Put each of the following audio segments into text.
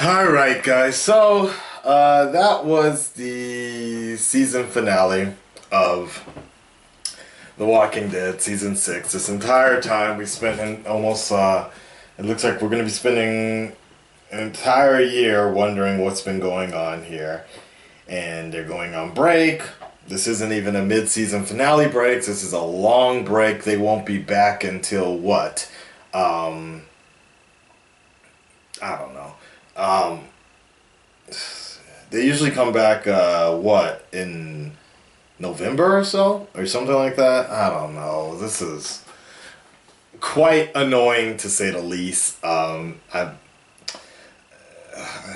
Alright guys, so that was the season finale of The Walking Dead season 6. This entire time we spent in almost, it looks like we're going to be spending an entire year wondering what's been going on here. And they're going on break. This isn't even a mid-season finale break. This is a long break. They won't be back until what? I don't know. They usually come back, what, in November or so? Or something like that? I don't know. This is quite annoying to say the least.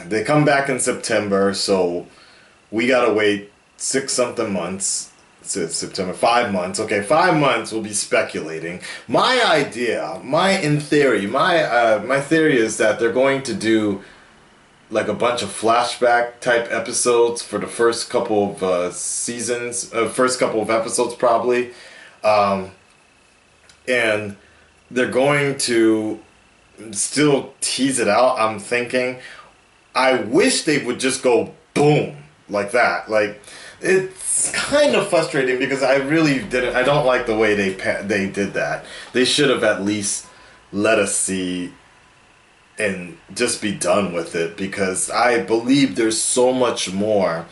They come back in September, so we gotta wait 6-something months. September, 5 months. Okay, 5 months we'll be speculating. My theory is that they're going to do like a bunch of flashback type episodes for the first couple of first couple of episodes probably. And they're going to still tease it out, I'm thinking. I wish they would just go boom like that. Like, it's kind of frustrating because I don't like the way they did that. They should have at least let us see and just be done with it, because I believe there's so much more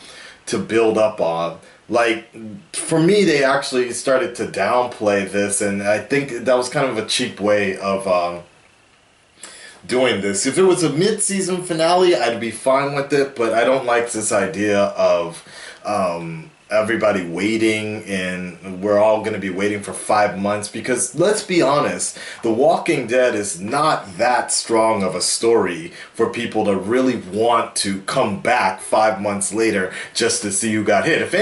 to build up on. Like, for me, they actually started to downplay this, and I think that was kind of a cheap way of doing this. If it was a mid-season finale, I'd be fine with it, but I don't like this idea of everybody waiting, and we're all going to be waiting for 5 months, because let's be honest, The Walking Dead is not that strong of a story for people to really want to come back 5 months later just to see who got hit. If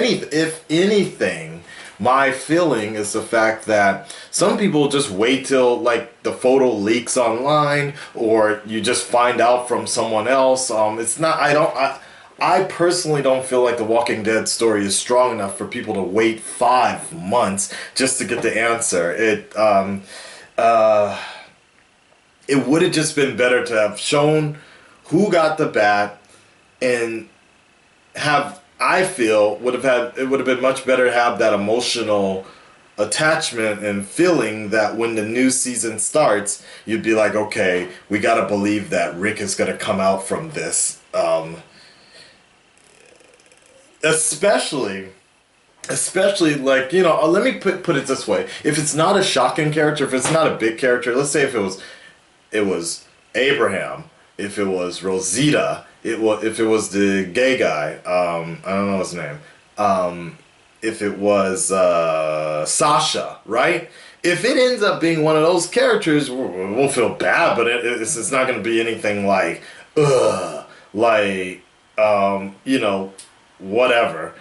anything, my feeling is the fact that some people just wait till like the photo leaks online, or you just find out from someone else. I personally don't feel like the Walking Dead story is strong enough for people to wait 5 months just to get the answer. It would have just been better to have shown who got the bat, and it would have been much better to have that emotional attachment and feeling that when the new season starts, you'd be like, okay, we gotta believe that Rick is gonna come out from this. Especially like, let me put it this way. If it's not a shocking character, if it's not a big character, let's say if it was Abraham, if it was Rosita, if it was the gay guy, I don't know his name, if it was Sasha, right? If it ends up being one of those characters, we'll feel bad, but it's not going to be anything like, whatever.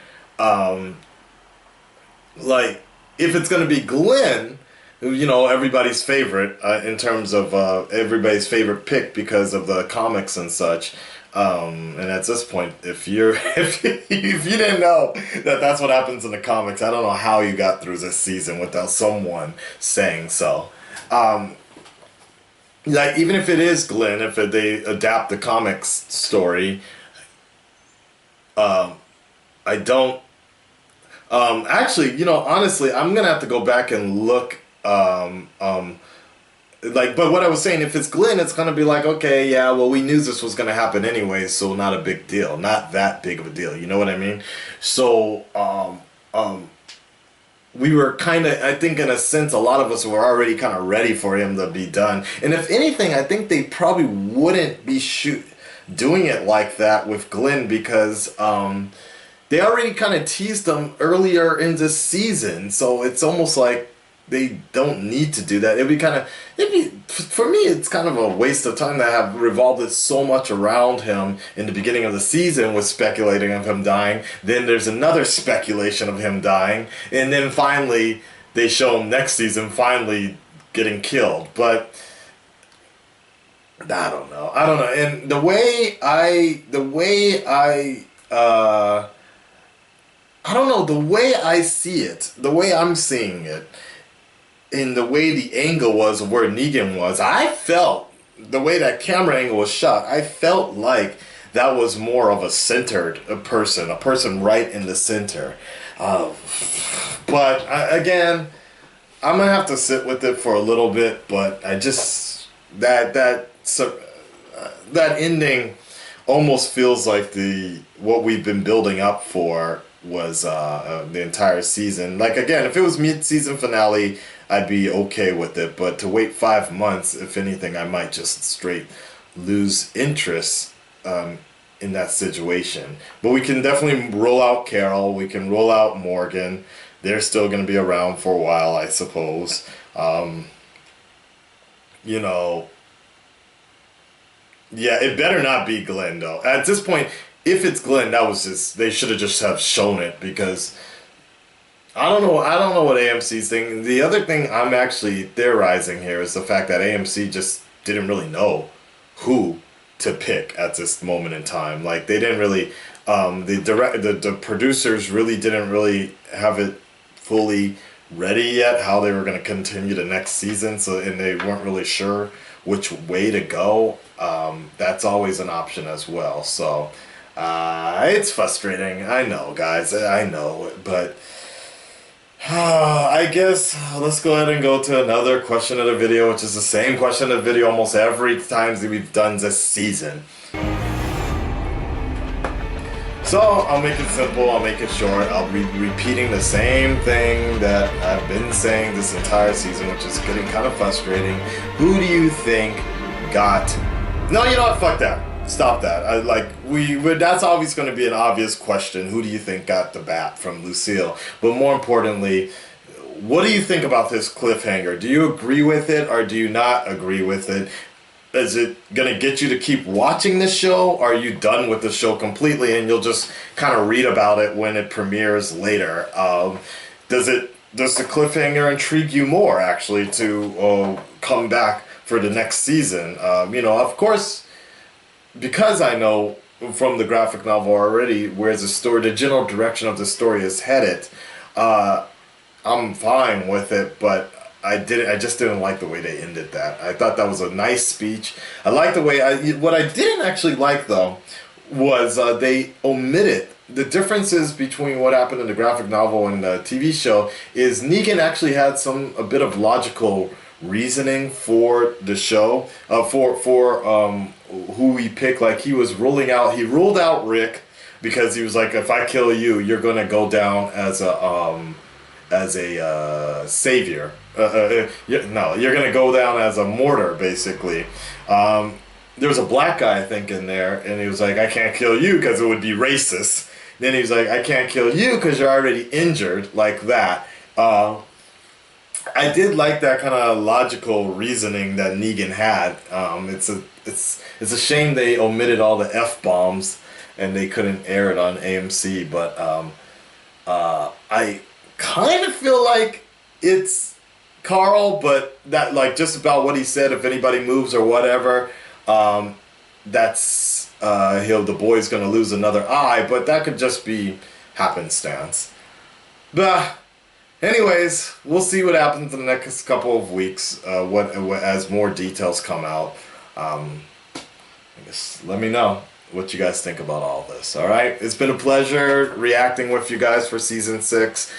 Like, if it's going to be Glenn, everybody's favorite, in terms of everybody's favorite pick because of the comics and such. And at this point, if you didn't know that that's what happens in the comics, I don't know how you got through this season without someone saying so. Like, even if it is Glenn, if they adapt the comics story, I don't. Actually, honestly, I'm gonna have to go back and look. But what I was saying, if it's Glenn, it's gonna be like, okay, yeah, well, we knew this was gonna happen anyway, so not a big deal, not that big of a deal. You know what I mean? So, we were kind of, I think in a sense, a lot of us were already kind of ready for him to be done. And if anything, I think they probably wouldn't be doing it like that with Glenn, because they already kind of teased him earlier in this season, so it's almost like they don't need to do that. For me, it's kind of a waste of time to have revolved it so much around him in the beginning of the season with speculating of him dying. Then there's another speculation of him dying, and then finally they show him next season finally getting killed. But I don't know. And the way I see it, the way I'm seeing it, in the way the angle was of where Negan was, I felt the way that camera angle was shot, I felt like that was more of a centered person, a person right in the center. Uh, but again, I'm gonna have to sit with it for a little bit. But I just that ending almost feels like the what we've been building up for was the entire season. Like again, if it was mid-season finale, I'd be okay with it. But to wait 5 months, if anything, I might just straight lose interest in that situation. But we can definitely roll out Carol. We can roll out Morgan. They're still going to be around for a while, I suppose. You know, yeah, it better not be Glenn though. At this point, if it's Glenn, that was just they should have just have shown it because I don't know. I don't know what AMC's thinking. The other thing I'm actually theorizing here is the fact that AMC just didn't really know who to pick at this moment in time. Like they didn't really, the producers really didn't really have it fully ready yet how they were going to continue the next season. So and they weren't really sure which way to go. That's always an option as well. So it's frustrating. I know, guys. I know, but. I guess let's go ahead and go to another question of the video, which is the same question of the video almost every time that we've done this season. So I'll make it simple, I'll make it short, I'll be repeating the same thing that I've been saying this entire season, which is getting kind of frustrating. Who do you think got... No, you know what, fuck that. Stop that. That's always going to be an obvious question. Who do you think got the bat from Lucille? But more importantly, what do you think about this cliffhanger? Do you agree with it or do you not agree with it? Is it going to get you to keep watching the show? Or are you done with the show completely and you'll just kind of read about it when it premieres later? Does the cliffhanger intrigue you more, actually, to come back for the next season? Of course... Because I know from the graphic novel already where the general direction of the story is headed, I'm fine with it. But I just didn't like the way they ended that. I thought that was a nice speech. I like the way what I didn't actually like though was they omitted the differences between what happened in the graphic novel and the TV show. Is Negan actually had a bit of logical reasoning for the show, for who he picked. Like he ruled out Rick because he was like, if I kill you, you're gonna go down as a savior. No, you're gonna go down as a martyr, basically. There was a black guy, I think, in there, and he was like, I can't kill you because it would be racist. Then he was like, I can't kill you because you're already injured, like that. I did like that kind of logical reasoning that Negan had. It's a shame they omitted all the F-bombs and they couldn't air it on AMC, but I kind of feel like it's Carl, but that just about what he said, if anybody moves or whatever, that's the boy's gonna lose another eye, but that could just be happenstance. But anyways, we'll see what happens in the next couple of weeks. As more details come out. I guess let me know what you guys think about all this. All right, it's been a pleasure reacting with you guys for season 6.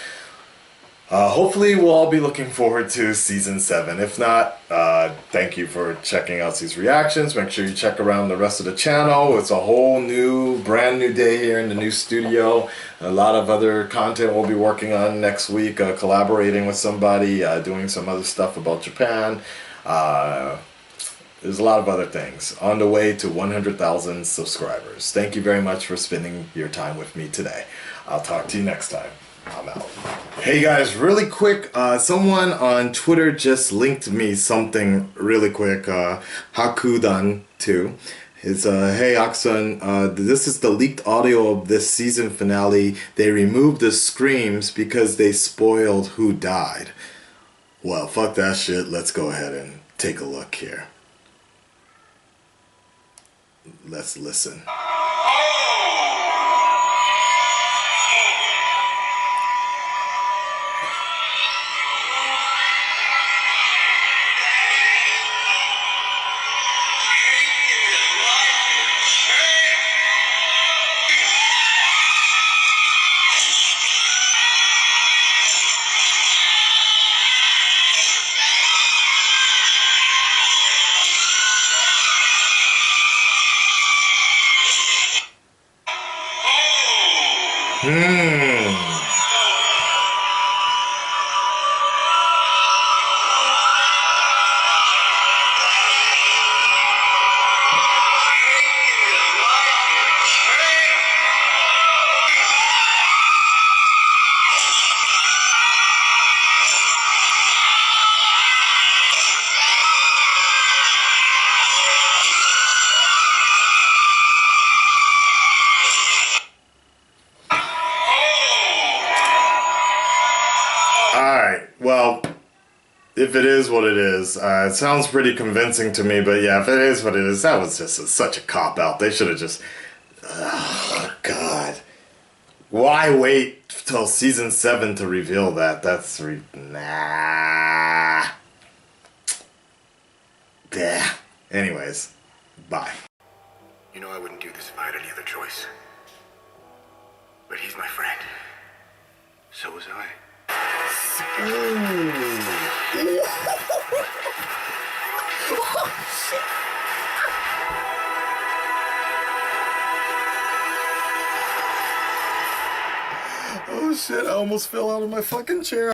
Hopefully, we'll all be looking forward to season 7. If not, thank you for checking out these reactions. Make sure you check around the rest of the channel. It's a whole brand new day here in the new studio. A lot of other content we'll be working on next week, collaborating with somebody, doing some other stuff about Japan. There's a lot of other things on the way to 100,000 subscribers. Thank you very much for spending your time with me today. I'll talk to you next time. I'm out. Hey guys, really quick, someone on Twitter just linked me something really quick, Hakudan2. It's, hey Akasan, this is the leaked audio of this season finale. They removed the screams because they spoiled who died. Well, fuck that shit. Let's go ahead and take a look here. Let's listen. Hmm. Alright, well, if it is what it is, it sounds pretty convincing to me, but yeah, if it is what it is, that was just such a cop-out. They should have just... Oh, God. Why wait till season 7 to reveal that? Nah. Yeah. Anyways, bye. You know I wouldn't do this if I had any other choice. But he's my friend. So was I. Oh shit, I almost fell out of my fucking chair.